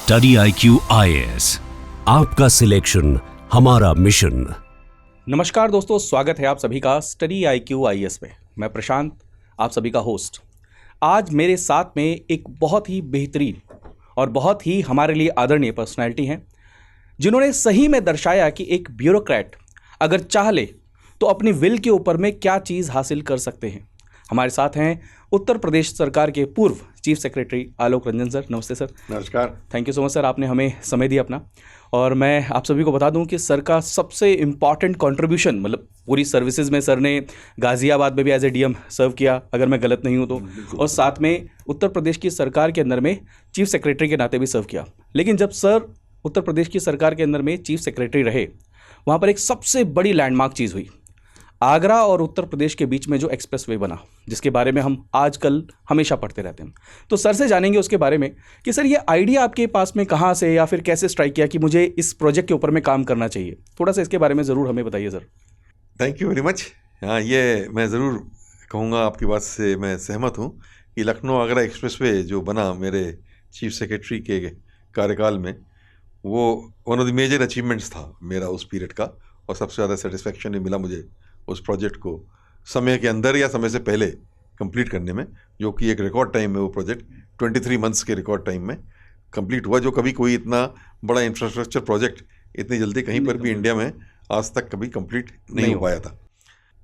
Study IQ IAS, आपका selection हमारा mission. नमस्कार दोस्तों, स्वागत है आप सभी का स्टडी IQ IAS में। मैं प्रशांत, आप सभी का होस्ट। आज मेरे साथ में एक बहुत ही बेहतरीन और बहुत ही हमारे लिए आदरणीय पर्सनैलिटी हैं, जिन्होंने सही में दर्शाया कि एक ब्यूरोक्रेट अगर चाह ले तो अपनी विल के ऊपर में क्या चीज़ हासिल कर सकते हैं। हमारे साथ हैं उत्तर प्रदेश सरकार के पूर्व chief secretary Alok Ranjan sir. नमस्ते सर। नमस्कार। Thank you so much sir, आपने हमें समय दिया अपना। और मैं आप सभी को बता दूं कि सर का सबसे इम्पॉर्टेंट कंट्रीब्यूशन, मतलब पूरी सर्विसेज में सर ने गाज़ियाबाद में भी एज ए DM सर्व किया, अगर मैं गलत नहीं हूं तो, और साथ में उत्तर प्रदेश की सरकार के अंदर में चीफ सेक्रेटरी के नाते भी सर्व किया। लेकिन जब सर उत्तर प्रदेश की सरकार के अंदर में चीफ सेक्रेटरी रहे, वहाँ पर एक सबसे बड़ी लैंडमार्क चीज़ हुई, आगरा और उत्तर प्रदेश के बीच में जो एक्सप्रेसवे बना, जिसके बारे में हम आजकल हमेशा पढ़ते रहते हैं। तो सर से जानेंगे उसके बारे में कि सर ये आइडिया आपके पास में कहाँ से या फिर कैसे स्ट्राइक किया कि मुझे इस प्रोजेक्ट के ऊपर में काम करना चाहिए। थोड़ा सा इसके बारे में ज़रूर हमें बताइए sir. Thank you very much. हाँ, ये मैं ज़रूर कहूँगा, आपकी बात से मैं सहमत हूँ कि लखनऊ आगरा एक्सप्रेसवे जो बना मेरे चीफ सेक्रेटरी के कार्यकाल में, वो one of the major achievements था मेरा उस पीरियड का। और सबसे ज़्यादा सेटिस्फेक्शन भी मिला मुझे उस प्रोजेक्ट को समय के अंदर या समय से पहले कंप्लीट करने में, जो कि एक रिकॉर्ड टाइम में वो प्रोजेक्ट 23 मंथ्स के रिकॉर्ड टाइम में कंप्लीट हुआ, जो कभी कोई इतना बड़ा इंफ्रास्ट्रक्चर प्रोजेक्ट इतनी जल्दी कहीं पर भी इंडिया में आज तक कभी कंप्लीट नहीं हो पाया था।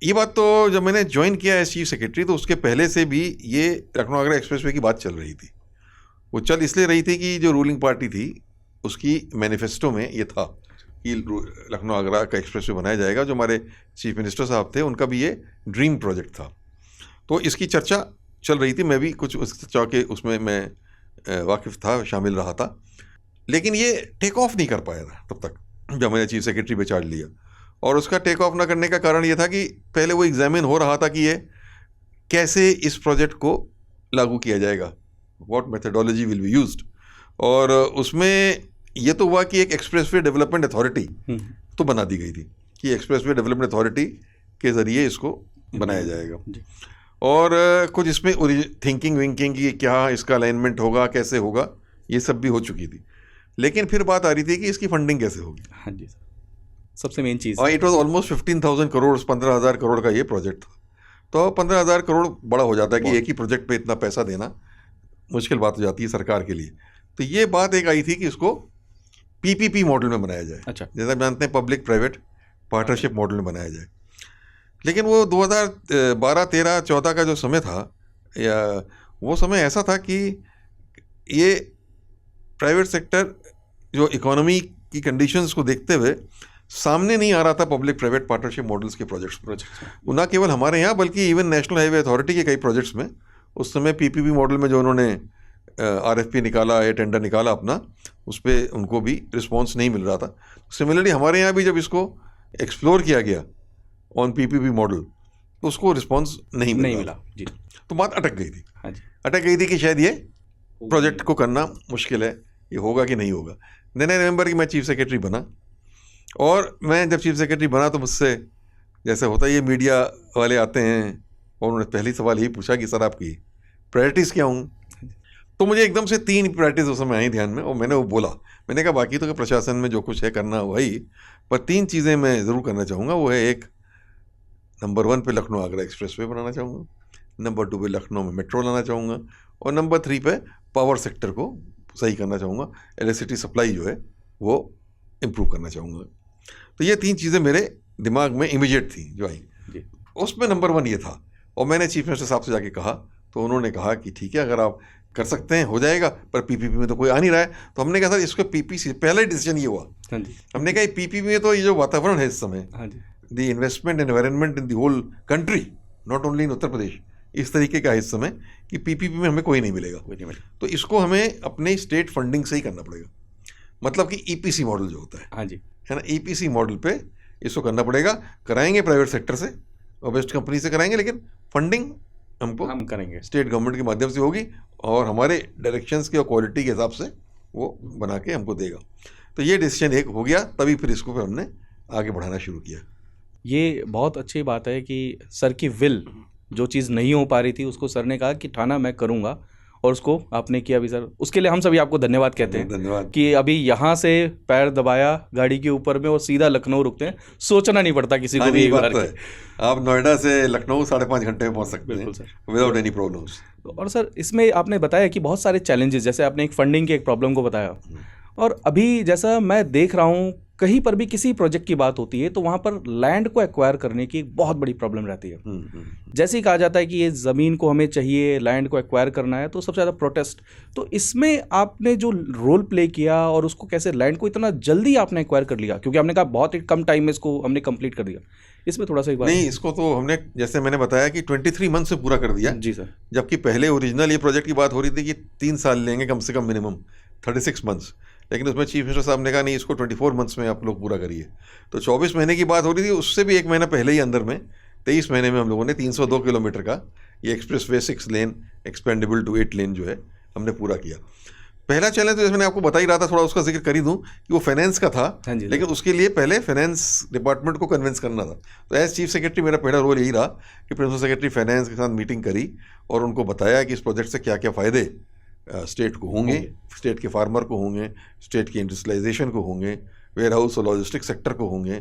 ये बात तो जब मैंने ज्वाइन किया एज चीफ सेक्रेटरी, तो उसके पहले से भी ये लखनऊ आगरा एक्सप्रेसवे की बात चल रही थी। वो चल इसलिए रही थी कि जो रूलिंग पार्टी थी उसकी मैनिफेस्टो में ये था कि लखनऊ आगरा का एक्सप्रेसवे बनाया जाएगा। जो हमारे चीफ मिनिस्टर साहब थे, उनका भी ये ड्रीम प्रोजेक्ट था। तो इसकी चर्चा चल रही थी, मैं भी कुछ उस चर्चा के उसमें मैं वाकिफ़ था, शामिल रहा था। लेकिन ये टेक ऑफ नहीं कर पाया था तब तक जब मैंने चीफ सेक्रेटरी पे चार्ज लिया। और उसका टेक ऑफ ना करने का कारण ये था कि पहले वो एग्जामिन हो रहा था कि ये कैसे इस प्रोजेक्ट को लागू किया जाएगा, what methodology will be used. और उसमें ये तो हुआ कि एक एक्सप्रेसवे डेवलपमेंट अथॉरिटी तो बना दी गई थी कि एक्सप्रेसवे डेवलपमेंट अथॉरिटी के ज़रिए इसको बनाया जाएगा। और कुछ इसमें थिंकिंग विंकिंग की क्या इसका अलाइनमेंट होगा, कैसे होगा, ये सब भी हो चुकी थी। लेकिन फिर बात आ रही थी कि इसकी फंडिंग कैसे होगी। हाँ जी, सबसे मेन चीज़। और it was almost 15,000 crore, 15,000 crore का ये प्रोजेक्ट था। तो 15,000 करोड़ बड़ा हो जाता है कि एक ही प्रोजेक्ट पे इतना पैसा देना मुश्किल बात हो जाती है सरकार के लिए। तो ये बात एक आई थी कि इसको PPP मॉडल में बनाया जाए। अच्छा। जैसा जानते हैं, पब्लिक प्राइवेट पार्टनरशिप मॉडल में बनाया जाए। लेकिन वो 2012, 13, 14 का जो समय था, या वो समय ऐसा था कि ये प्राइवेट सेक्टर जो इकोनॉमी की कंडीशंस को देखते हुए सामने नहीं आ रहा था पब्लिक प्राइवेट पार्टनरशिप मॉडल्स के प्रोजेक्ट्स। ना केवल हमारे यहाँ बल्कि इवन नेशनल हाईवे अथॉरिटी के कई प्रोजेक्ट्स में उस समय PPP मॉडल में जो उन्होंने RFP निकाला या टेंडर निकाला अपना, उस पर उनको भी रिस्पॉन्स नहीं मिल रहा था। सिमिलरली हमारे यहाँ भी जब इसको एक्सप्लोर किया गया ऑन PPP मॉडल, तो उसको रिस्पॉन्स नहीं मिला जी। तो बात अटक गई थी। हाँ जी, अटक गई थी कि शायद ये प्रोजेक्ट को करना मुश्किल है, ये होगा कि नहीं होगा। देन आई रिमेंबर कि मैं चीफ सेक्रेटरी बना, और मैं जब चीफ सेक्रेटरी बना तो मुझसे, जैसे होता है, ये मीडिया वाले आते हैं और उन्होंने पहली सवाल यही पूछा कि सर आपकी प्रायोरिटीज़ क्या होंगी। तो मुझे एकदम से 3 प्रायोरिटीज़ उस समय आई ध्यान में, और मैंने वो बोला, मैंने कहा बाकी तो प्रशासन में जो कुछ है करना वही, पर 3 चीज़ें मैं ज़रूर करना चाहूँगा। वो है, एक, नंबर 1 पे लखनऊ आगरा एक्सप्रेसवे बनाना चाहूँगा, नंबर 2 पे लखनऊ में मेट्रो लाना चाहूँगा, और नंबर 3 पे पावर सेक्टर को सही करना चाहूँगा, इलेक्ट्रिसिटी सप्लाई जो है वो इम्प्रूव करना चाहूँगा। तो ये 3 चीज़ें मेरे दिमाग में इमीडिएट थी जो आई, उसमें नंबर 1 ये था। और मैंने चीफ मिनिस्टर साहब से जाके कहा, तो उन्होंने कहा कि ठीक है, अगर आप कर सकते हैं हो जाएगा, पर PPP में तो कोई आ नहीं रहा है। तो हमने कहा सर इसको PPC, पहला डिसीजन ये हुआ। हाँ जी। हमने कहा PPP में तो ये जो वातावरण है इस समय, हाँ जी, the investment environment in the whole country, not only in Uttar Pradesh, इस तरीके का है इस समय कि PPP में हमें कोई नहीं मिलेगा। तो इसको हमें अपने स्टेट फंडिंग से ही करना पड़ेगा। मतलब कि EPC मॉडल जो होता है, हाँ जी, है ना, EPC मॉडल पे इसको करना पड़ेगा। कराएंगे प्राइवेट सेक्टर से और बेस्ट कंपनी से कराएंगे, लेकिन फंडिंग हम करेंगे, स्टेट गवर्नमेंट के माध्यम से होगी, और हमारे डायरेक्शंस के और क्वालिटी के हिसाब से वो बना के हमको देगा। तो ये डिसीजन एक हो गया, तभी फिर इसको फिर हमने आगे बढ़ाना शुरू किया। ये बहुत अच्छी बात है कि सर की विल, जो चीज़ नहीं हो पा रही थी उसको सर ने कहा कि ठाना मैं करूँगा, और उसको आपने किया भी सर, उसके लिए हम सभी आपको धन्यवाद कहते हैं धन्यवाद। कि अभी यहाँ से पैर दबाया गाड़ी के ऊपर में और सीधा लखनऊ रुकते हैं, सोचना नहीं पड़ता किसी को हाँ, भी ये एक बात बार तो की। है। आप नोएडा से लखनऊ 5.5 घंटे में पहुंच सकते बिल्कुल हैं सर। Without any problems. और सर इसमें आपने बताया कि बहुत सारे चैलेंजेस, जैसे आपने एक फंडिंग के एक प्रॉब्लम को बताया, और अभी जैसा मैं देख रहा हूँ कहीं पर भी किसी प्रोजेक्ट की बात होती है तो वहाँ पर लैंड को एक्वायर करने की एक बहुत बड़ी प्रॉब्लम रहती है। जैसे ही कहा जाता है कि ये ज़मीन को हमें चाहिए, लैंड को एक्वायर करना है, तो सबसे ज़्यादा प्रोटेस्ट। तो इसमें आपने जो रोल प्ले किया और उसको कैसे लैंड को इतना जल्दी आपने एक्वायर कर लिया, क्योंकि आपने कहा बहुत ही कम टाइम में इसको हमने कंप्लीट कर दिया, इसमें थोड़ा सा एक बार। नहीं, इसको तो हमने जैसे मैंने बताया कि 23 मंथ से पूरा कर दिया जी सर। जबकि पहले ओरिजिनल ये प्रोजेक्ट की बात हो रही थी कि 3 साल लेंगे कम से कम मिनिमम 36 मंथ्स, लेकिन उसमें चीफ मिनिस्टर साहब ने कहा नहीं, इसको 24 मंथ्स में आप लोग पूरा करिए। तो 24 महीने की बात हो रही थी, उससे भी 1 महीना पहले ही अंदर में 23 महीने में हम लोगों ने 302 किलोमीटर का ये expressway 6 lane expendable to 8 lane जो है हमने पूरा किया। पहला चैलेंज तो जैसे मैंने आपको बता ही रहा था, थोड़ा उसका जिक्र कर ही दूं कि वो फाइनेंस का था, हाँ जी। लेकिन उसके लिए पहले फाइनेंस डिपार्टमेंट को कन्विंस करना था। तो एज चीफ सेक्रेटरी मेरा पहला रोल यही रहा कि प्रिंसिपल सेक्रेटरी फाइनेंस के साथ मीटिंग करी और उनको बताया कि इस प्रोजेक्ट से क्या क्या फ़ायदे स्टेट को होंगे, स्टेट के फार्मर को होंगे, स्टेट की इंडस्ट्रियलाइजेशन को होंगे, वेयर हाउस और लॉजिस्टिक सेक्टर को होंगे,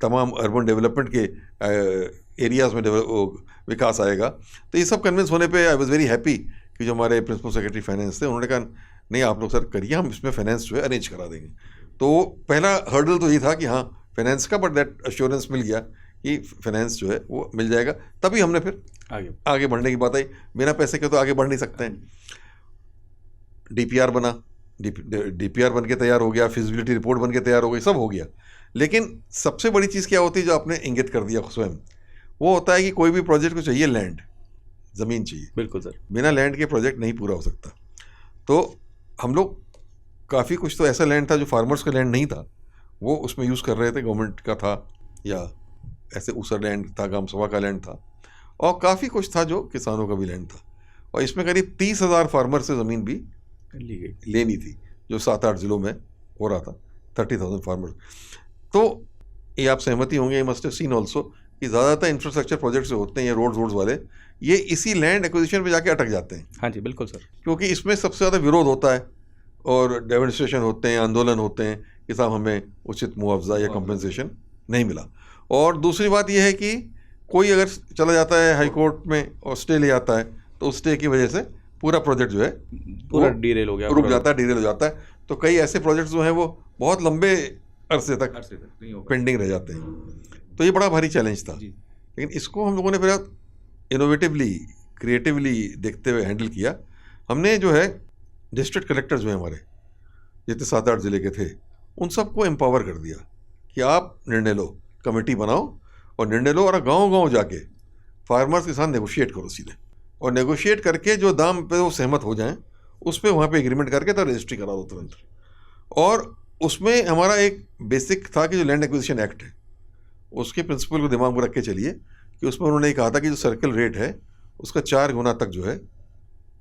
तमाम अर्बन डेवलपमेंट के एरियाज़ में विकास आएगा। तो ये सब कन्विंस होने पे आई वाज वेरी हैप्पी कि जो हमारे प्रिंसिपल सेक्रेटरी फाइनेंस थे उन्होंने कहा नहीं आप लोग सर करिए, हम इसमें फाइनेंस जो है अरेंज करा देंगे। तो पहला हर्डल तो ये था कि हाँ फाइनेंस का, बट दैट अश्योरेंस मिल गया कि फाइनेंस जो है वो मिल जाएगा। तभी हमने फिर आगे बढ़ने की बात आई, बिना पैसे के तो आगे बढ़ नहीं सकते हैं। डीपीआर बना, डीपीआर बन के तैयार हो गया, फिजिबिलिटी रिपोर्ट बन के तैयार हो गई, सब हो गया। लेकिन सबसे बड़ी चीज़ क्या होती है जो आपने इंगित कर दिया स्वयं, वो होता है कि कोई भी प्रोजेक्ट को चाहिए लैंड, ज़मीन चाहिए। बिल्कुल सर। बिना लैंड के प्रोजेक्ट नहीं पूरा हो सकता। तो हम लोग काफ़ी कुछ तो ऐसा लैंड था जो फार्मर्स का लैंड नहीं था, वो उसमें यूज़ कर रहे थे, गवर्नमेंट का था या ऐसे ऊसर लैंड था, गांव सभा का लैंड था, और काफ़ी कुछ था जो किसानों का भी लैंड था। और इसमें करीब 30,000 फार्मर से ज़मीन भी लेनी थी, जो 7-8 ज़िलों में हो रहा था, 30,000 फार्मर। तो ये आप सहमति होंगे, मस्ट हैव सीन ऑल्सो, कि ज़्यादातर इंफ्रास्ट्रक्चर प्रोजेक्ट्स जो होते हैं ये रोड्स वाले, ये इसी लैंड एक्विजिशन पे जाके अटक जाते हैं। हाँ जी बिल्कुल सर। क्योंकि इसमें सबसे ज़्यादा विरोध होता है और डेमोन्स्ट्रेशन होते हैं, आंदोलन होते हैं कि साहब हमें उचित मुआवजा या कंपनसेशन नहीं मिला। और दूसरी बात यह है कि कोई अगर चला जाता है हाई कोर्ट में और स्टे ले जाता है तो उस स्टे की वजह से पूरा प्रोजेक्ट जो है पूरा डीरेल हो गया, रुक जाता है, डीरेल हो जाता है। तो कई ऐसे प्रोजेक्ट्स जो हैं वो बहुत लंबे अरसे तक पेंडिंग रह जाते हैं। तो ये बड़ा भारी चैलेंज था, लेकिन इसको हम लोगों ने फिर इनोवेटिवली, क्रिएटिवली देखते हुए हैंडल किया। हमने जो है डिस्ट्रिक्ट कलेक्टर जो हैं हमारे, जितने 7-8 ज़िले के थे, उन सबको एम्पावर कर दिया कि आप निर्णय लो, कमेटी बनाओ और निर्णय लो, और गांव-गांव जाके फार्मर्स के साथ नेगोशिएट करो सीधे, और नेगोशिएट करके जो दाम पे वो सहमत हो जाएं उस पर वहाँ पे एग्रीमेंट करके तो रजिस्ट्री करा दो तुरंत। और उसमें हमारा एक बेसिक था कि जो लैंड एक्विजिशन एक्ट है उसके प्रिंसिपल को दिमाग में रख के चलिए कि उसमें उन्होंने कहा था कि जो सर्कल रेट है उसका 4 गुना तक जो है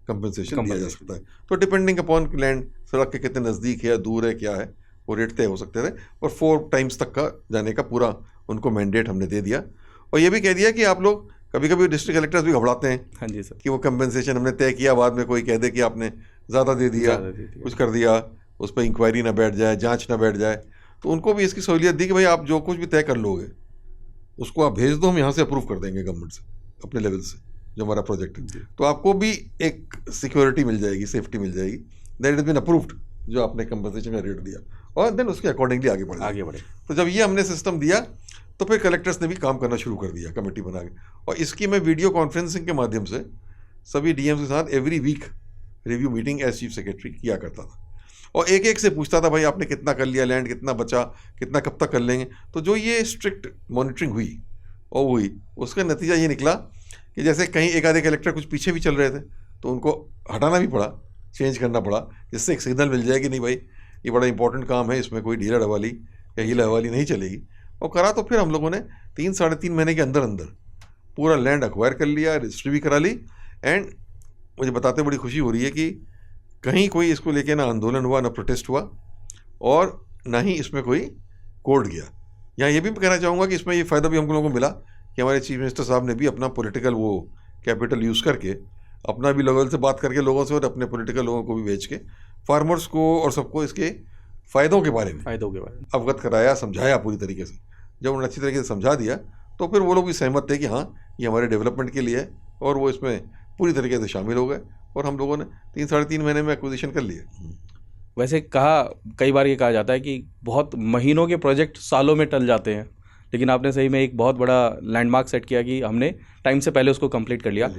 कंपनसेशन दिया जा सकता है। तो डिपेंडिंग अपॉन लैंड, सड़क के कितने नज़दीक है या दूर है, क्या है, वो रेट तय हो सकते थे। और 4 टाइम्स तक का जाने का पूरा उनको मैंडेट हमने दे दिया। और ये भी कह दिया कि आप लोग, कभी कभी डिस्ट्रिक्ट कलेक्टर्स भी घबराते हैं, हाँ जी सर, कि वो कंपनसेशन हमने तय किया, बाद में कोई कह दे कि आपने ज़्यादा दे दिया, कुछ कर दिया, उस पर इंक्वायरी ना बैठ जाए, जांच ना बैठ जाए। तो उनको भी इसकी सहूलियत दी कि भाई आप जो कुछ भी तय कर लोगे उसको आप भेज दो, हम यहाँ से अप्रूव कर देंगे गवर्नमेंट से, अपने लेवल से जो हमारा प्रोजेक्ट है। तो आपको भी एक सिक्योरिटी मिल जाएगी, सेफ्टी मिल जाएगी, दैट इज बीन अप्रूव्ड जो आपने कंपनसेशन का रेट दिया, और देन उसके अकॉर्डिंगली आगे बढ़े। तो जब ये हमने सिस्टम दिया तो फिर कलेक्टर्स ने भी काम करना शुरू कर दिया कमेटी बना के। और इसकी मैं वीडियो कॉन्फ्रेंसिंग के माध्यम से सभी डीएम्स के साथ every week review meeting as chief secretary किया करता था, और एक एक से पूछता था भाई आपने कितना कर लिया लैंड, कितना बचा, कितना कब तक कर लेंगे। तो जो ये स्ट्रिक्ट मॉनिटरिंग हुई और हुई, उसका नतीजा ये निकला कि जैसे कहीं एक आधे कलेक्टर कुछ पीछे भी चल रहे थे तो उनको हटाना भी पड़ा, चेंज करना पड़ा, जिससे एक सिग्नल मिल जाए कि नहीं भाई ये बड़ा इंपॉर्टेंट काम है, इसमें कोई ढीला ढवाली या हीला हवाली नहीं चलेगी। और करा तो फिर हम लोगों ने 3-3.5 महीने के अंदर अंदर पूरा लैंड एक्वायर कर लिया, रजिस्ट्री भी करा ली। एंड मुझे बताते बड़ी खुशी हो रही है कि कहीं कोई इसको लेके ना आंदोलन हुआ, ना प्रोटेस्ट हुआ, और ना ही इसमें कोई कोर्ट गया। यहाँ ये भी कहना चाहूँगा कि इसमें ये फ़ायदा भी हम लोगों को मिला कि हमारे चीफ मिनिस्टर साहब ने भी अपना पॉलिटिकल वो कैपिटल यूज़ करके अपना भी लेवल से बात करके लोगों से और अपने पॉलिटिकल लोगों को भी भेज के फार्मर्स को और सबको इसके फ़ायदों के बारे में अवगत कराया, समझाया पूरी तरीके से। जब उन्होंने अच्छी तरीके से समझा दिया तो फिर वो लोग भी सहमत थे कि हाँ ये हमारे डेवलपमेंट के लिए है, और वो इसमें पूरी तरीके से शामिल हो गए और हम लोगों ने 3-3.5 महीने में एक्विजिशन कर लिया। वैसे कई बार ये कहा जाता है कि बहुत महीनों के प्रोजेक्ट सालों में टल जाते हैं, लेकिन आपने सही में एक बहुत बड़ा लैंडमार्क सेट किया कि हमने टाइम से पहले उसको कंप्लीट कर लिया।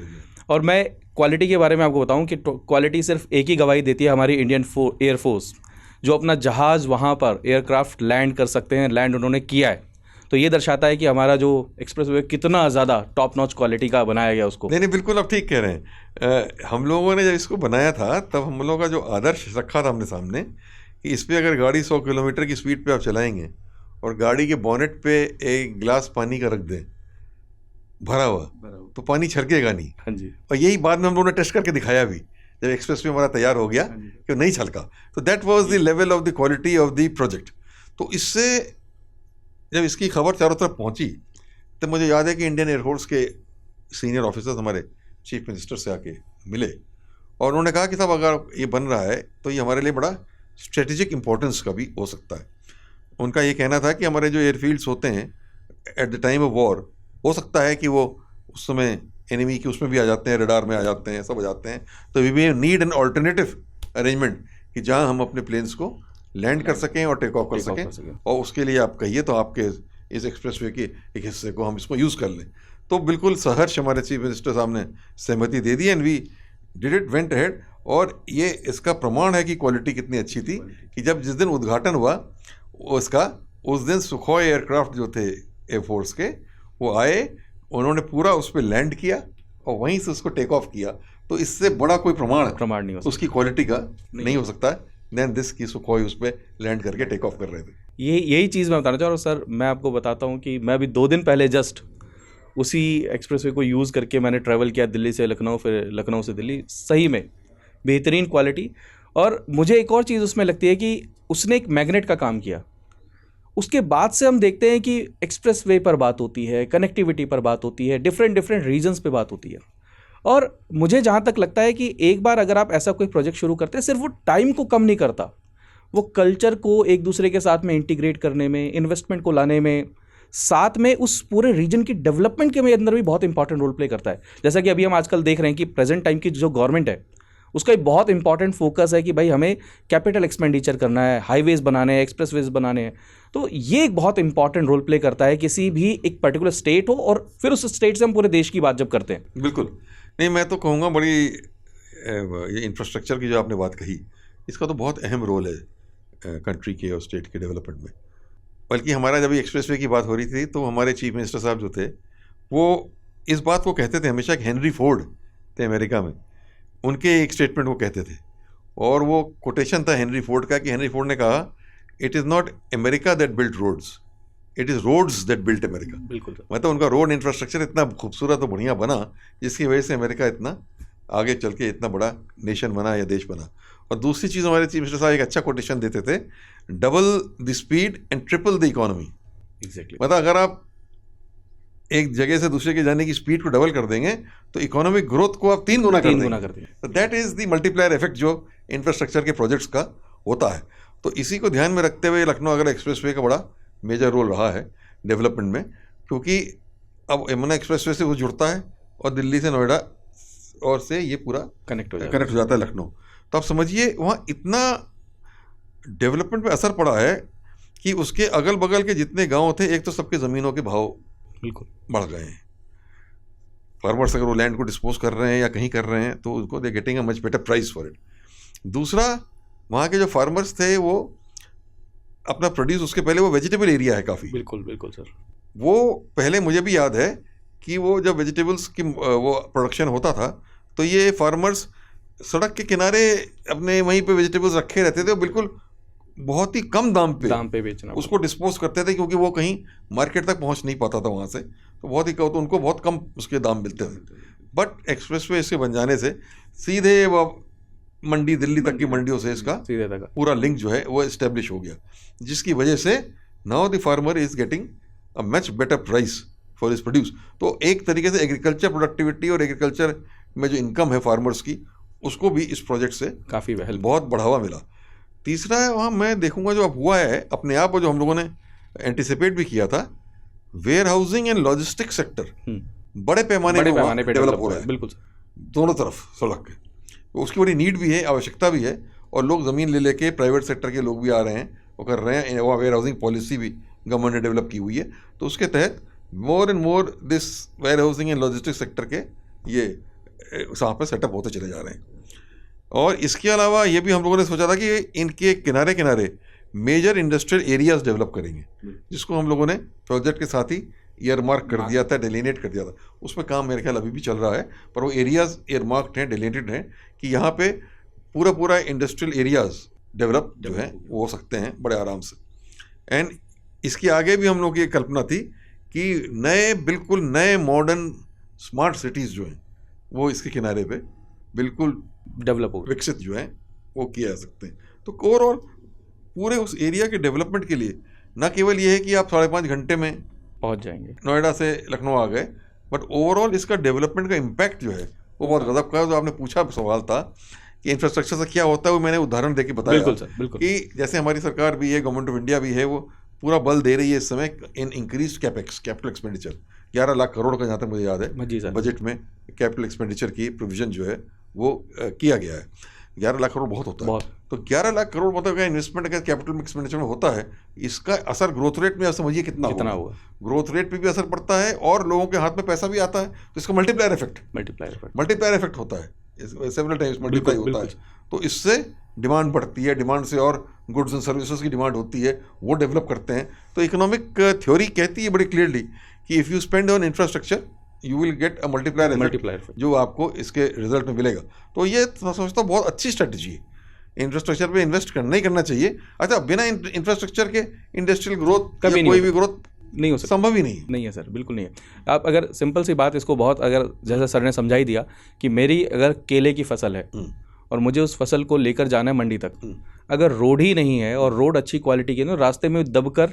और मैं क्वालिटी के बारे में आपको बताऊं कि क्वालिटी सिर्फ एक ही गवाही देती है हमारी इंडियन एयरफोर्स, जो अपना जहाज़ वहाँ पर एयरक्राफ्ट लैंड कर सकते हैं, लैंड उन्होंने किया है। तो ये दर्शाता है कि हमारा जो एक्सप्रेसवे कितना ज़्यादा टॉप नॉच क्वालिटी का बनाया गया उसको। नहीं, बिल्कुल आप ठीक कह रहे हैं। हम लोगों ने जब इसको बनाया था तब हम लोगों का जो आदर्श रखा था हमने सामने कि इस पर अगर गाड़ी 100 किलोमीटर की स्पीड पे आप चलाएंगे और गाड़ी के बॉनेट पे एक गिलास पानी का रख दें भरा हुआ, तो पानी छलकेगा नहीं। हाँ जी। और यही बाद में हम लोगों ने टेस्ट करके दिखाया भी, जब एक्सप्रेसवे हमारा तैयार हो गया कि वो नहीं छलका। तो that was the level of the quality of the project. तो इससे जब इसकी खबर चारों तरफ पहुंची तब मुझे याद है कि इंडियन एयरफोर्स के सीनियर ऑफिसर्स हमारे चीफ मिनिस्टर से आके मिले और उन्होंने कहा कि साहब अगर ये बन रहा है तो ये हमारे लिए बड़ा स्ट्रेटेजिक इंपॉर्टेंस का भी हो सकता है। उनका ये कहना था कि हमारे जो एयरफील्ड्स होते हैं at the time of war, हो सकता है कि वो उस समय एनिमी की उसमें भी आ जाते हैं, रडार में आ जाते हैं, सब आ जाते हैं। तो we we need an alternative arrangement कि जहाँ हम अपने प्लेन्स को लैंड कर सकें और टेक ऑफ कर सकें, और उसके लिए आप कहिए तो आपके इस एक्सप्रेसवे के एक हिस्से को हम इसको यूज़ कर लें। तो बिल्कुल सहर्ष हमारे चीफ मिनिस्टर साहब ने सहमति दे दी and we did it, went ahead. और ये इसका प्रमाण है कि क्वालिटी कितनी अच्छी थी कि जब जिस दिन उद्घाटन हुआ उसका, उस दिन सुखोई एयरक्राफ्ट जो थे एयरफोर्स के वो आए, उन्होंने पूरा उस पर लैंड किया और वहीं से उसको टेक ऑफ किया। तो इससे बड़ा कोई प्रमाण नहीं हो सकता उसकी क्वालिटी का नहीं हो सकता देन दिस की सुखोई उस पर लैंड करके टेक ऑफ कर रहे थे। यही चीज़ मैं बताना चाह रहा हूँ सर। मैं आपको बताता हूँ कि मैं अभी 2 दिन पहले जस्ट उसी एक्सप्रेसवे को यूज़ करके मैंने ट्रैवल किया दिल्ली से लखनऊ, फिर लखनऊ से दिल्ली। सही में बेहतरीन क्वालिटी। और मुझे एक और चीज़ उसमें लगती है कि उसने एक मैग्नेट का काम किया। उसके बाद से हम देखते हैं कि एक्सप्रेसवे पर बात होती है, कनेक्टिविटी पर बात होती है, डिफरेंट रीजन्स पे बात होती है। और मुझे जहाँ तक लगता है कि एक बार अगर आप ऐसा कोई प्रोजेक्ट शुरू करते हैं, सिर्फ वो टाइम को कम नहीं करता, वो कल्चर को एक दूसरे के साथ में इंटीग्रेट करने में, इन्वेस्टमेंट को लाने में, साथ में उस पूरे रीजन की डेवलपमेंट के अंदर भी बहुत इंपॉर्टेंट रोल प्ले करता है। जैसा कि अभी हम आजकल देख रहे हैं कि प्रेजेंट टाइम की जो गवर्नमेंट है उसका एक बहुत इंपॉर्टेंट फोकस है कि भाई हमें कैपिटल एक्सपेंडिचर करना है, हाईवेज बनाने हैं, एक्सप्रेसवेज बनाने हैं। तो ये एक बहुत इंपॉर्टेंट रोल प्ले करता है किसी भी एक पर्टिकुलर स्टेट हो, और फिर उस स्टेट से हम पूरे देश की बात जब करते हैं। बिल्कुल नहीं, मैं तो कहूँगा बड़ी ये इंफ्रास्ट्रक्चर की जो आपने बात कही, इसका तो बहुत अहम रोल है कंट्री के और स्टेट के डेवलपमेंट में। बल्कि हमारा जब एक्सप्रेसवे की बात हो रही थी तो हमारे चीफ मिनिस्टर साहब जो थे वो इस बात को कहते थे हमेशा कि हेनरी फोर्ड थे अमेरिका में, उनके एक स्टेटमेंट वो कहते थे, और वो कोटेशन था हेनरी फोर्ड का कि हेनरी फोर्ड ने कहा, it is not America that built roads, it is roads that built America. बिल्कुल। मतलब उनका रोड इंफ्रास्ट्रक्चर इतना खूबसूरत और बढ़िया बना जिसकी वजह से अमेरिका इतना आगे चल के इतना बड़ा नेशन बना या देश बना। और दूसरी चीज़ हमारे चीफ मिनिस्टर साहब एक अच्छा कोटेशन देते थे, double the speed and triple the economy. Exactly. मतलब अगर आप एक जगह से दूसरे के जाने की स्पीड को डबल कर देंगे तो इकोनॉमिक ग्रोथ को आप 3 गुना कर देंगे। तो that is the multiplier effect जो इंफ्रास्ट्रक्चर के प्रोजेक्ट्स का होता है। तो इसी को ध्यान में रखते हुए लखनऊ अगर एक्सप्रेसवे का बड़ा मेजर रोल रहा है डेवलपमेंट में, क्योंकि अब यमुना एक्सप्रेसवे से वो जुड़ता है और दिल्ली से नोएडा और से ये पूरा कनेक्ट हो जाता है लखनऊ। तो आप समझिए वहाँ इतना डेवलपमेंट पे असर पड़ा है कि उसके अगल बगल के जितने गांव थे, एक तो सबके ज़मीनों के भाव बिल्कुल बढ़ गए हैं। फार्मर्स अगर वो लैंड को डिस्पोज कर रहे हैं या कहीं कर रहे हैं तो उनको they getting a much better price for it. दूसरा, वहाँ के जो फार्मर्स थे वो अपना प्रोड्यूस, उसके पहले वो वेजिटेबल एरिया है काफ़ी। बिल्कुल बिल्कुल सर। वो पहले मुझे भी याद है कि वो जब वेजिटेबल्स की वो प्रोडक्शन होता था तो ये फार्मर्स सड़क के किनारे अपने वहीं पे वेजिटेबल्स रखे रहते थे, बिल्कुल बहुत ही कम दाम पे बेचना, उसको डिस्पोज करते थे, क्योंकि वो कहीं मार्केट तक पहुंच नहीं पाता था वहाँ से, तो बहुत ही तो उनको बहुत कम उसके दाम मिलते थे। बट एक्सप्रेसवे इसके बन जाने से सीधे वो मंडी, दिल्ली तक की मंडियों से इसका सीधे तक पूरा लिंक जो है वो इस्टेब्लिश हो गया, जिसकी वजह से now the farmer is getting a much better price for his produce. तो एक तरीके से एग्रीकल्चर प्रोडक्टिविटी और एग्रीकल्चर में जो इनकम है फार्मर्स की, उसको भी इस प्रोजेक्ट से काफ़ी हेल्प। बहुत बढ़ावा मिला। तीसरा है वहाँ मैं देखूंगा जो अब हुआ है अपने आप, जो हम लोगों ने एंटिसिपेट भी किया था, warehousing and logistic sector बड़े पैमाने पे डेवलप हो रहा है, बिल्कुल दोनों तरफ सड़क के। तो उसकी बड़ी नीड भी है, आवश्यकता भी है, और लोग ज़मीन ले लेके प्राइवेट सेक्टर के लोग भी आ रहे हैं, वो कर रहे हैं। वो वेयर हाउसिंग पॉलिसी भी गवर्नमेंट ने डेवलप की हुई है, तो उसके तहत more and more this warehousing and logistic sector के ये वहाँ पर सेटअप होते चले जा रहे हैं। और इसके अलावा ये भी हम लोगों ने सोचा था कि इनके किनारे किनारे मेजर इंडस्ट्रियल एरियाज डेवलप करेंगे, जिसको हम लोगों ने प्रोजेक्ट के साथ ही ईयरमार्क कर दिया था, डेलिनेट कर दिया था। उसमें काम मेरे ख्याल अभी भी चल रहा है, पर वो एरियाज ईयरमार्क्ड हैं, डेलिनेटेड हैं कि यहाँ पे पूरा इंडस्ट्रियल एरियाज डेवलप जो है वो हो सकते हैं बड़े आराम से। एंड इसके आगे भी हम लोग की एक कल्पना थी कि बिल्कुल नए मॉडर्न स्मार्ट सिटीज़ जो हैं वो इसके किनारे पे बिल्कुल डेवलप हो, विकसित जो है वो किए जा सकते हैं। तो ओवरऑल पूरे उस एरिया के डेवलपमेंट के लिए न केवल ये है कि आप 5.5 घंटे में पहुंच जाएंगे, नोएडा से लखनऊ आ गए, बट ओवरऑल इसका डेवलपमेंट का इम्पैक्ट जो है वो बहुत गजब का है। जो आपने पूछा सवाल था कि इंफ्रास्ट्रक्चर से क्या होता है, वो मैंने उदाहरण देके बताया। बिल्कुल सर, बिल्कुल। कि जैसे हमारी सरकार भी है, गवर्नमेंट ऑफ इंडिया भी है, वो पूरा बल दे रही है इस समय in increase capital expenditure. 11 lakh crore का जहाँ तक मुझे याद है बजट में कैपिटल एक्सपेंडिचर की प्रोविजन जो है वो किया गया है। 11 लाख करोड़ बहुत होता है, तो 11 लाख करोड़ मतलब का इन्वेस्टमेंट अगर कैपिटल एक्सपेंडिचर में होता है, इसका असर ग्रोथ रेट में आप समझिए कितना होगा। ग्रोथ रेट पे भी असर पड़ता है और लोगों के हाथ में पैसा भी आता है, तो इसका मल्टीप्लायर इफेक्ट होता है, सेवरल टाइम्स मल्टीप्लाई होता है। तो इससे डिमांड बढ़ती है, डिमांड से और गुड्स एंड सर्विसेज की डिमांड होती है, वो डेवलप करते हैं। तो इकोनॉमिक थ्योरी कहती है बड़ी क्लियरली कि if you spend on infrastructure you will get a multiplier effect जो आपको इसके रिजल्ट में मिलेगा। तो ये समझता हूँ बहुत अच्छी स्ट्रेटजी है, इंफ्रास्ट्रक्चर पे इन्वेस्ट करना ही करना चाहिए। अच्छा, बिना इंफ्रास्ट्रक्चर के इंडस्ट्रियल ग्रोथ कभी कोई भी ग्रोथ नहीं हो सकता, संभव ही नहीं है सर, बिल्कुल नहीं है। आप अगर सिंपल सी बात इसको बहुत अगर जैसा सर ने समझा ही दिया कि मेरी अगर केले की फसल है और मुझे उस फसल को लेकर जाना है मंडी तक, अगर रोड ही नहीं है और रोड अच्छी क्वालिटी की ना, रास्ते में दबकर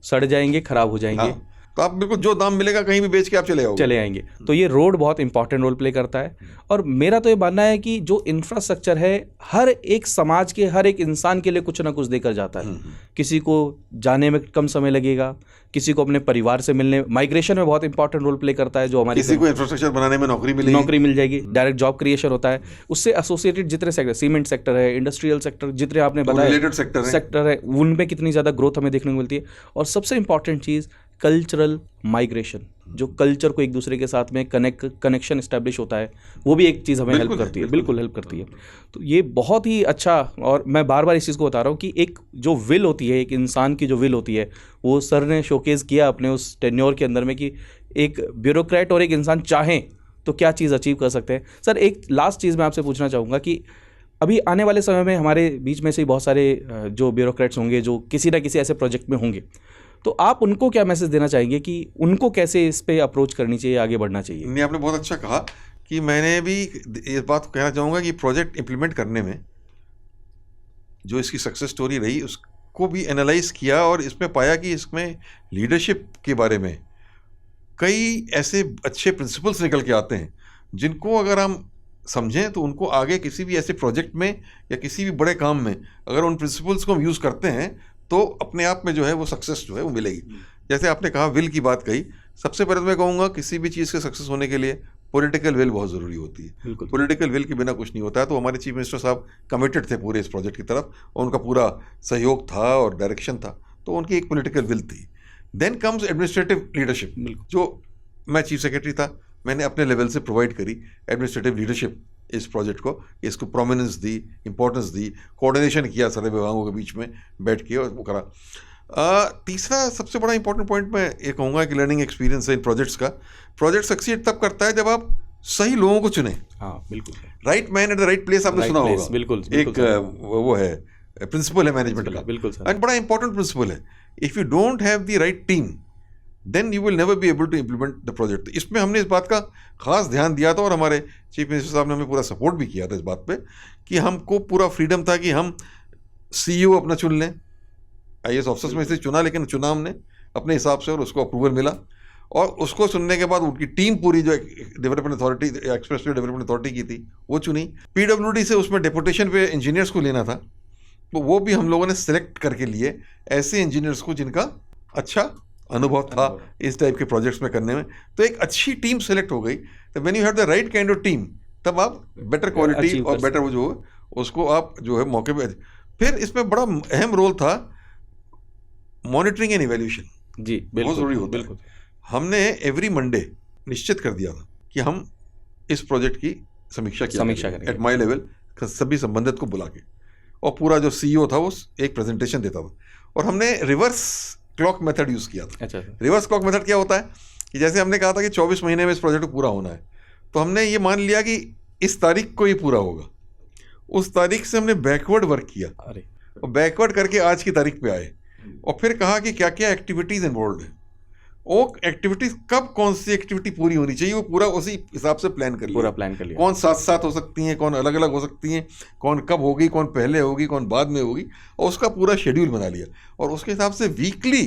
सड़ जाएंगे, खराब हो जाएंगे। तो आप बिल्कुल जो दाम मिलेगा कहीं भी बेच के आप चले आएंगे। तो ये रोड बहुत इंपॉर्टेंट रोल प्ले करता है। और मेरा तो ये मानना है कि जो इंफ्रास्ट्रक्चर है हर एक समाज के हर एक इंसान के लिए कुछ ना कुछ देकर जाता है। किसी को जाने में कम समय लगेगा, किसी को अपने परिवार से मिलने, माइग्रेशन में बहुत इंपॉर्टेंट रोल प्ले करता है। जो हमारी किसी को इंफ्रास्ट्रक्चर बनाने में नौकरी मिल जाएगी, डायरेक्ट जॉब क्रिएशन होता है। उससे एसोसिएटेड जितने सेक्टर, सीमेंट सेक्टर है, इंडस्ट्रियल सेक्टर, जितने आपने बताया रिलेटेड सेक्टर है, उनमें कितनी ज़्यादा ग्रोथ हमें देखने को मिलती है। और सबसे इंपॉर्टेंट चीज़ कल्चरल माइग्रेशन, जो कल्चर को एक दूसरे के साथ में कनेक्शन इस्टेब्लिश होता है, वो भी एक चीज़ हमें हेल्प करती है, बिल्कुल हेल्प करती है। तो ये बहुत ही अच्छा, और मैं बार बार इस चीज़ को बता रहा हूँ कि एक जो विल होती है, एक इंसान की जो विल होती है, वो सर ने शोकेस किया अपने उस टेन्योर के अंदर में कि एक ब्यूरोक्रेट और एक इंसान चाहें तो क्या चीज़ अचीव कर सकते हैं। सर एक लास्ट चीज़ मैं आपसे पूछना चाहूँगा कि अभी आने वाले समय में हमारे बीच में से बहुत सारे जो ब्यूरोक्रेट्स होंगे जो किसी ना किसी ऐसे प्रोजेक्ट में होंगे, तो आप उनको क्या मैसेज देना चाहेंगे कि उनको कैसे इस पे अप्रोच करनी चाहिए, आगे बढ़ना चाहिए? नहीं, आपने बहुत अच्छा कहा कि मैंने भी इस बात को कहना चाहूँगा कि प्रोजेक्ट इम्प्लीमेंट करने में जो इसकी सक्सेस स्टोरी रही उसको भी एनालाइज किया और इसमें पाया कि इसमें लीडरशिप के बारे में कई ऐसे अच्छे प्रिंसिपल्स निकल के आते हैं जिनको अगर हम समझें तो उनको आगे किसी भी ऐसे प्रोजेक्ट में या किसी भी बड़े काम में अगर उन प्रिंसिपल्स को हम यूज़ करते हैं तो अपने आप में जो है वो सक्सेस जो है वो मिलेगी। जैसे आपने कहा विल की बात कही, सबसे पहले तो मैं कहूँगा किसी भी चीज़ के सक्सेस होने के लिए पॉलिटिकल विल बहुत ज़रूरी होती है। पॉलिटिकल विल के बिना कुछ नहीं होता है। तो हमारे चीफ मिनिस्टर साहब कमिटेड थे पूरे इस प्रोजेक्ट की तरफ और उनका पूरा सहयोग था और डायरेक्शन था, तो उनकी एक पॉलिटिकल विल थी। देन कम्स एडमिनिस्ट्रेटिव लीडरशिप, जो मैं चीफ सेक्रेटरी था, मैंने अपने लेवल से प्रोवाइड करी एडमिनिस्ट्रेटिव लीडरशिप इस प्रोजेक्ट को, इसको प्रोमिनेंस दी, इंपॉर्टेंस दी, कोऑर्डिनेशन किया सारे विभागों के बीच में बैठ के और वो करा। तीसरा सबसे बड़ा इंपॉर्टेंट पॉइंट मैं ये कहूँगा कि लर्निंग एक्सपीरियंस है इन प्रोजेक्ट्स का। प्रोजेक्ट सक्सीड तब करता है जब आप सही लोगों को चुने। हाँ बिल्कुल, right man at the right place, आपने सुना होगा। बिल्कुल, एक वो है प्रिंसिपल है मैनेजमेंट का, बिल्कुल सर, एंड बड़ा इंपॉर्टेंट प्रिंसिपल है। If you don't have the right team then you will never be able to implement the project. इसमें हमने इस बात का खास ध्यान दिया था और हमारे चीफ मिनिस्टर साहब ने हमें पूरा सपोर्ट भी किया था इस बात पे कि हमको पूरा फ्रीडम था कि हम CEO अपना चुन लें। IAS ऑफिसर्स में से चुना, लेकिन चुना हमने अपने हिसाब से और उसको अप्रूवल मिला। और उसको चुनने के बाद उनकी टीम पूरी जो development authority, expressway development authority की थी, वो चुनी। पीडब्ल्यूडी से उसमें डेपुटेशन पे इंजीनियर्स को लेना था, तो वो भी हम लोगों ने सेलेक्ट करके लिए ऐसे इंजीनियर्स को जिनका अच्छा अनुभव था इस टाइप के प्रोजेक्ट्स में करने में। तो एक अच्छी टीम सेलेक्ट हो गई। तो when you have the right kind of team, तब आप बेटर क्वालिटी और बेटर वो जो उसको आप जो है मौके पे। फिर इसमें बड़ा अहम रोल था मॉनिटरिंग एंड इवैल्यूएशन। जी बिल्कुल, बहुत जरूरी होता है। हमने एवरी मंडे निश्चित कर दिया था कि हम इस प्रोजेक्ट की समीक्षा करेंगे एट माई लेवल, सभी संबंधित को बुला के, और पूरा जो सीईओ था वो एक प्रेजेंटेशन देता था। और हमने रिवर्स क्लॉक मेथड यूज़ किया था। अच्छा। रिवर्स क्लॉक मेथड क्या होता है कि जैसे हमने कहा था कि 24 महीने में इस प्रोजेक्ट को पूरा होना है, तो हमने ये मान लिया कि इस तारीख को ये पूरा होगा। उस तारीख से हमने बैकवर्ड वर्क किया, और बैकवर्ड करके आज की तारीख पे आए, और फिर कहा कि क्या क्या एक्टिविटीज़ इन्वॉल्व है, वो एक्टिविटीज कब कौन सी एक्टिविटी पूरी होनी चाहिए, वो पूरा उसी हिसाब से प्लान कर लिया। कौन साथ साथ हो सकती हैं, कौन अलग अलग हो सकती हैं, कौन कब होगी, कौन पहले होगी, कौन बाद में होगी, और उसका पूरा शेड्यूल बना लिया। और उसके हिसाब से वीकली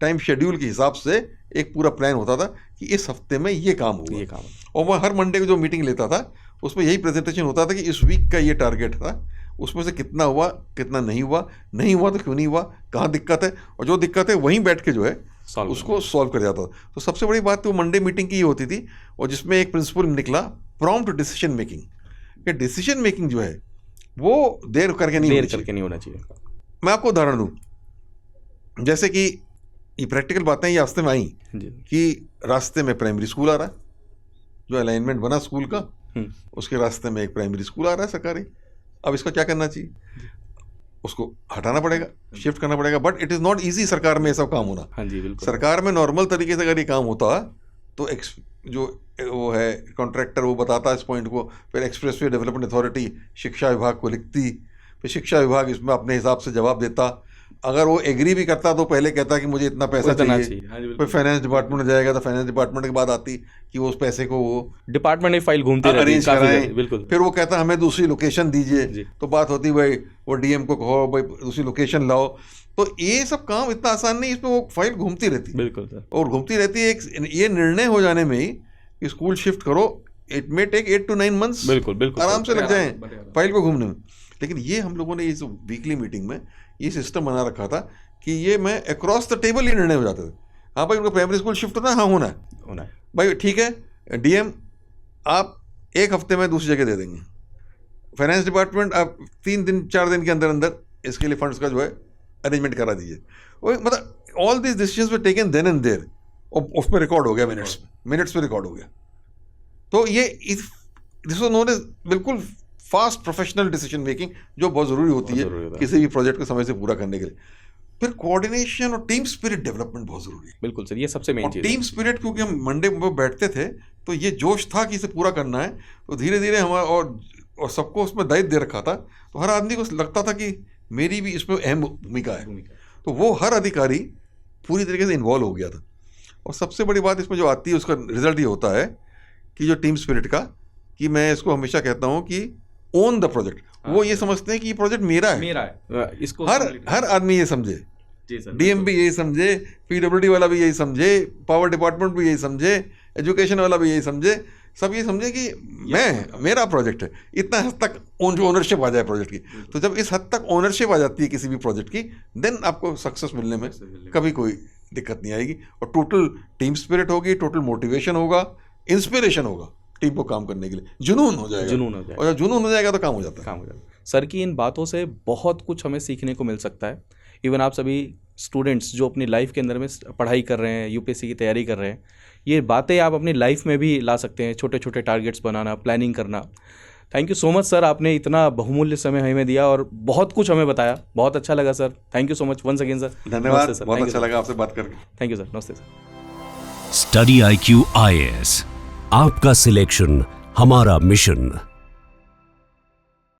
टाइम शेड्यूल के हिसाब से एक पूरा प्लान होता था कि इस हफ्ते में ये काम होगा। और मैं हर मंडे को जो मीटिंग लेता था उसमें यही प्रेजेंटेशन होता था कि इस वीक का ये टारगेट था, उसमें से कितना हुआ, कितना नहीं हुआ तो क्यों नहीं हुआ, कहाँ दिक्कत है, और जो दिक्कत है वहीं बैठ के जो है उसको सॉल्व कर जाता था। तो सबसे बड़ी बात तो मंडे मीटिंग की ये होती थी, और जिसमें एक प्रिंसिपल निकला प्रॉम्प्ट डिसीजन मेकिंग, कि डिसीजन मेकिंग जो है वो देर करके नहीं होना चाहिए। मैं आपको उदाहरण दूं, जैसे कि ये प्रैक्टिकल बातें ये रास्ते में आई कि रास्ते में प्राइमरी स्कूल आ रहा है, जो अलाइनमेंट बना स्कूल का, उसके रास्ते में एक प्राइमरी स्कूल आ रहा है सरकारी। अब इसका क्या करना चाहिए, उसको हटाना पड़ेगा, शिफ्ट करना पड़ेगा, but it is not easy सरकार में ये सब काम होना। हाँ जी बिल्कुल। सरकार में नॉर्मल तरीके से अगर ये काम होता तो जो वो है कॉन्ट्रैक्टर वो बताता इस पॉइंट को, फिर एक्सप्रेसवे डेवलपमेंट अथॉरिटी शिक्षा विभाग को लिखती, फिर शिक्षा विभाग इसमें अपने हिसाब से जवाब देता। अगर वो एग्री भी करता तो पहले कहता कि मुझे इतना पैसा चाहिए, फिर फाइनेंस डिपार्टमेंट में जाएगा तो फाइनेंस डिपार्टमेंट के बाद आती कि वो उस पैसे को वो डिपार्टमेंट में फाइल घूमती रहती, अरेंज कराएं, बिल्कुल। फिर वो कहता हमें दूसरी लोकेशन दीजिए, तो बात होती भाई वो डीएम को कहो भाई दूसरी लोकेशन लाओ। तो ये सब काम इतना आसान नहीं, इसमें वो फाइल घूमती रहती, बिल्कुल सर, और घूमती रहती है। एक ये निर्णय हो जाने में ही स्कूल शिफ्ट करो, it may take 8 to 9 months, बिल्कुल आराम से लग जाए फाइल को घूमने में। लेकिन ये हम लोगों ने इस वीकली मीटिंग में ये सिस्टम बना रखा था कि ये मैं अक्रॉस द टेबल ये निर्णय हो जाते थे। हाँ भाई उनको प्राइमरी स्कूल शिफ्ट होना है, हाँ होना है भाई, ठीक है डीएम आप 1 हफ्ते में दूसरी जगह दे देंगे, फाइनेंस डिपार्टमेंट आप 3 दिन 4 दिन के अंदर अंदर इसके लिए फंड्स का जो है अरेंजमेंट करा दीजिए। मतलब all this decisions were taken then and there, और उसमें रिकॉर्ड हो गया, मिनट्स में रिकॉर्ड हो गया। तो ये दिस वाज नोन एज बिल्कुल फास्ट प्रोफेशनल डिसीजन मेकिंग, जो बहुत ज़रूरी होती है किसी भी प्रोजेक्ट को समय से पूरा करने के लिए। फिर कोऑर्डिनेशन और टीम स्पिरिट डेवलपमेंट बहुत ज़रूरी है। बिल्कुल सर, ये सबसे मेन चीज़ है। टीम स्पिरिट, क्योंकि हम मंडे में बैठते थे तो ये जोश था कि इसे पूरा करना है, तो धीरे धीरे हमारा और सबको उसमें दायित्व दे रखा था, तो हर आदमी को लगता था कि मेरी भी इसमें अहम भूमिका है, तो वो हर अधिकारी पूरी तरीके से इन्वॉल्व हो गया था। और सबसे बड़ी बात इसमें जो आती है उसका रिजल्ट ये होता है कि जो टीम स्पिरिट का, कि मैं इसको हमेशा कहता हूँ कि ओन द प्रोजेक्ट। वो ये समझते हैं कि ये प्रोजेक्ट मेरा है, इसको हर आदमी ये समझे, डीएम भी यही समझे, पीडब्ल्यूडी वाला भी यही समझे, पावर डिपार्टमेंट भी यही समझे, एजुकेशन वाला भी यही समझे, सब ये समझे कि मेरा प्रोजेक्ट है। इतना हद तक ओनरशिप आ जाए प्रोजेक्ट की। तो जब इस हद तक ओनरशिप आ जाती है किसी भी प्रोजेक्ट की, देन आपको सक्सेस मिलने में कभी कोई दिक्कत नहीं आएगी। और टोटल टीम स्पिरिट होगी, टोटल मोटिवेशन होगा, इंस्पिरेशन होगा टीम को काम करने के लिए, जुनून हो जाएगा। और जब जुनून हो जाएगा तो काम हो जाता है। सर की इन बातों से बहुत कुछ हमें सीखने को मिल सकता है। इवन आप सभी स्टूडेंट्स जो अपनी लाइफ के अंदर में पढ़ाई कर रहे हैं, यूपीएससी की तैयारी कर रहे हैं, ये बातें आप अपनी लाइफ में भी ला सकते हैं। छोटे छोटे टारगेट्स बनाना, प्लानिंग करना। Thank you so much sir, आपने इतना बहुमूल्य समय हमें दिया और बहुत कुछ हमें बताया। बहुत अच्छा लगा sir, thank you so much once again sir. धन्यवाद सर, बहुत अच्छा लगा आपसे बात करके। थैंक यू सर, नमस्ते सर। स्टडी IQ IAS, आपका सिलेक्शन हमारा मिशन।